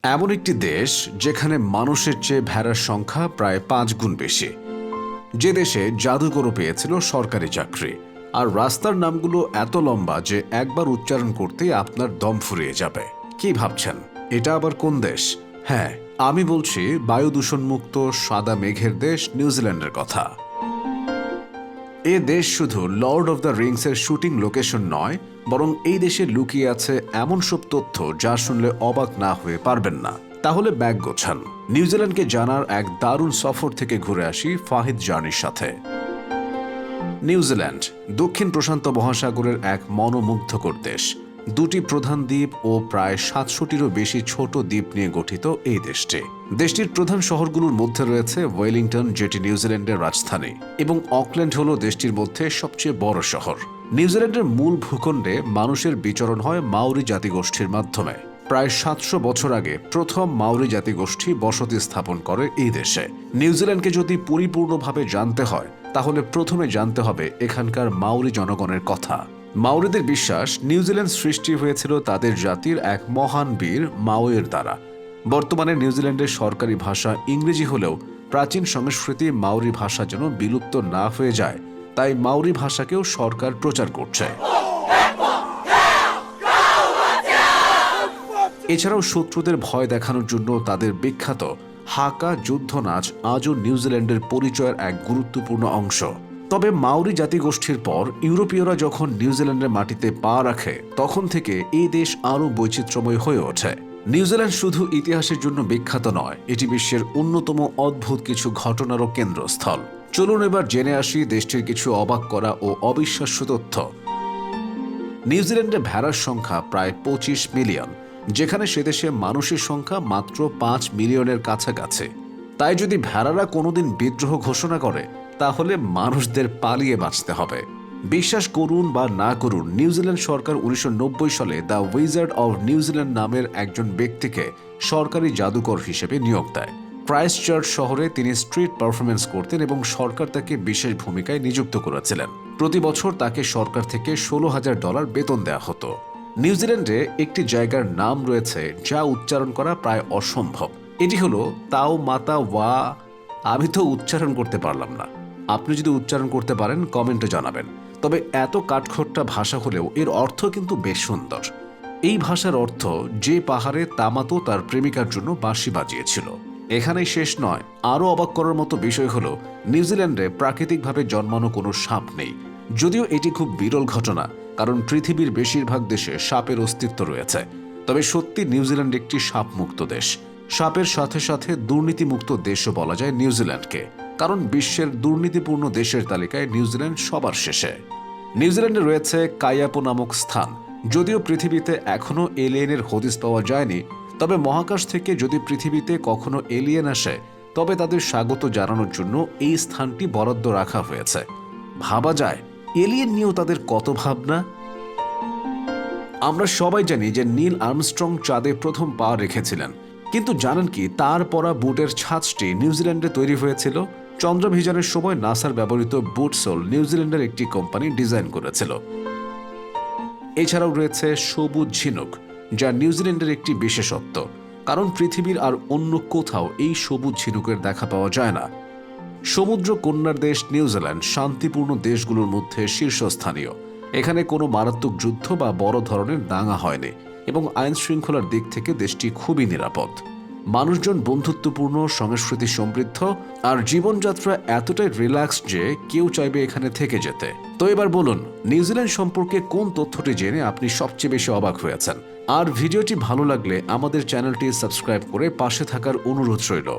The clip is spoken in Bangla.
এমন একটি দেশ যেখানে মানুষের চেয়ে ভেড়ার সংখ্যা প্রায় 5 গুণ বেশি, যে দেশে জাদুকরও পেয়েছিল সরকারি চাকরি, আর রাস্তার নামগুলো এত লম্বা যে একবার উচ্চারণ করতেই আপনার দম ফুরিয়ে যাবে। কি ভাবছেন, এটা আবার কোন দেশ? হ্যাঁ, আমি বলছি বায়ু দূষণমুক্ত সাদা মেঘের দেশ নিউজিল্যান্ডের কথা। এ দেশ শুধু লর্ড অব দ্য রিংসের শুটিং লোকেশন নয়, বরং এই দেশে লুকিয়ে আছে এমন সব তথ্য যা শুনলে অবাক না হয়ে পারবেন না। তাহলে ব্যাগ গোছান, নিউজিল্যান্ডকে জানার এক দারুণ সফর থেকে ঘুরে আসি ফাহিদ জার্নির সাথে। নিউজিল্যান্ড দক্ষিণ প্রশান্ত মহাসাগরের এক মনোমুগ্ধকর দেশ। 2টি প্রধান দ্বীপ ও প্রায় 700টিরও বেশি ছোট দ্বীপ নিয়ে গঠিত এই দেশটি। দেশটির প্রধান শহরগুলোর মধ্যে রয়েছে ওয়েলিংটন, যেটি নিউজিল্যান্ডের রাজধানী, এবং অকল্যান্ড হল দেশটির মধ্যে সবচেয়ে বড় শহর। নিউজিল্যান্ডের মূল ভূখণ্ডে মানুষের বিচরণ হয় মাউরি জাতিগোষ্ঠীর মাধ্যমে। প্রায় 700 বছর আগে প্রথম মাউরি জাতিগোষ্ঠী বসতি স্থাপন করে এই দেশে। নিউজিল্যান্ডকে যদি পরিপূর্ণভাবে জানতে হয়, তাহলে প্রথমে জানতে হবে এখানকার মাউরি জনগণের কথা। মাউরিদের বিশ্বাস নিউজিল্যান্ড সৃষ্টি হয়েছিল তাদের জাতির এক মহান বীর মাওয়ের দ্বারা। বর্তমানে নিউজিল্যান্ডের সরকারি ভাষা ইংরেজি হলেও প্রাচীন সংস্কৃতি মাউরি ভাষা যেন বিলুপ্ত না হয়ে যায়, তাই মাউরি ভাষাকেও সরকার প্রচার করছে। এছাড়াও শত্রুদের ভয় দেখানোর জন্য তাদের বিখ্যাত হাকা যুদ্ধ নাচ আজও নিউজিল্যান্ডের পরিচয়ের এক গুরুত্বপূর্ণ অংশ। তবে মাউরি জাতিগোষ্ঠীর পর ইউরোপীয়রা যখন নিউজিল্যান্ডের মাটিতে পা রাখে, তখন থেকে এই দেশ আরও বৈচিত্র্যময় হয়ে ওঠে। নিউজিল্যান্ড শুধু ইতিহাসের জন্য বিখ্যাত নয়, এটি বিশ্বের অন্যতম অদ্ভুত কিছু ঘটনারও কেন্দ্রস্থল। চলুন এবার জেনে আসি দেশটির কিছু অবাক করা ও অবিশ্বাস্য তথ্য। নিউজিল্যান্ডে ভেড়ার সংখ্যা প্রায় 25 মিলিয়ন, যেখানে সেদেশে মানুষের সংখ্যা মাত্র 5 মিলিয়নের কাছাকাছি। তাই যদি ভেড়ারা কোনোদিন বিদ্রোহ ঘোষণা করে, তাহলে মানুষদের পালিয়ে বাঁচতে হবে। বিশ্বাস করুন বা না করুন, নিউজিল্যান্ড সরকার 1990 সালে দ্য উইজার্ড অব নিউজিল্যান্ড নামের একজন ব্যক্তিকে সরকারি জাদুকর হিসেবে নিয়োগ দেয়। ক্রাইস্টচার্চ শহরে তিনি স্ট্রিট পারফরমেন্স করতেন এবং সরকার তাকে বিশেষ ভূমিকায় নিযুক্ত করেছিলেন। প্রতি বছর তাকে সরকার থেকে $16,000 বেতন দেওয়া হতো। নিউজিল্যান্ডে একটি জায়গার নাম রয়েছে যা উচ্চারণ করা প্রায় অসম্ভব। এটি হলো তাও মাতা ওয়া। আমি তো উচ্চারণ করতে পারলাম না। আপনি যদি উচ্চারণ করতে পারেন কমেন্টে জানাবেন। তবে এত কাঠখোট্টা ভাষা হলেও এর অর্থ কিন্তু বেশ সুন্দর। এই ভাষার অর্থ, যে পাহাড়ে তামাতো তার প্রেমিকার জন্য বাঁশি বাজিয়েছিল। এখানেই শেষ নয়, আরও অবাক করার মতো বিষয় হলো নিউজিল্যান্ডে প্রাকৃতিকভাবে জন্মানো কোনো সাপ নেই। যদিও এটি খুব বিরল ঘটনা, কারণ পৃথিবীর বেশিরভাগ দেশে সাপের অস্তিত্ব রয়েছে। তবে সত্যি নিউজিল্যান্ড একটি সাপমুক্ত দেশ। সাপের সাথে সাথে দুর্নীতিমুক্ত দেশও বলা যায় নিউজিল্যান্ডকে, কারণ বিশ্বের দুর্নীতিপূর্ণ দেশের তালিকায় নিউজিল্যান্ড সবার শেষে। নিউজিল্যান্ডে রয়েছে কায়াপো নামক স্থান। যদিও পৃথিবীতে এখনও এলিয়েনের হদিস পাওয়া যায়নি, তবে মহাকাশ থেকে যদি পৃথিবীতে কখনো এলিয়েন আসে, তবে তাদের স্বাগত জানানোর জন্য এই স্থানটি বরাদ্দ রাখা হয়েছে। ভাবা যায় এলিয়েন নিয়েও তাদের কত ভাবনা। আমরা সবাই জানি যে নীল আর্মস্ট্রং চাঁদে প্রথম পা রেখেছিলেন, কিন্তু জানেন কি তার পরা বুটের ছাঁচটি নিউজিল্যান্ডে তৈরি হয়েছিল? চন্দ্রাভিযানের সময় নাসার ব্যবহৃত বুট সোল নিউজিল্যান্ডের একটি কোম্পানি ডিজাইন করেছিল। এছাড়াও রয়েছে সবুজ ঝিনুক, যা নিউজিল্যান্ডের একটি বিশেষত্ব, কারণ পৃথিবীর আর অন্য কোথাও এই সবুজ ঝিনুকের দেখা পাওয়া যায় না। সমুদ্র কন্যার দেশ নিউজিল্যান্ড শান্তিপূর্ণ দেশগুলোর মধ্যে শীর্ষস্থানীয়। এখানে কোনো মারাত্মক যুদ্ধ বা বড় ধরনের দাঙ্গা হয়নি, এবং আইন শৃঙ্খলার দিক থেকে দেশটি খুবই নিরাপদ। মানুষজন বন্ধুত্বপূর্ণ, সংস্কৃতি সমৃদ্ধ, আর জীবনযাত্রা এতটাই রিল্যাক্সড যে কেউ চাইবে এখানে থেকে যেতে। তো এবার বলুন, নিউজিল্যান্ড সম্পর্কে কোন তথ্যটি জেনে আপনি সবচেয়ে বেশি অবাক হয়েছেন? আর ভিডিওটি ভালো লাগলে আমাদের চ্যানেলটি সাবস্ক্রাইব করে পাশে থাকার অনুরোধ রইল।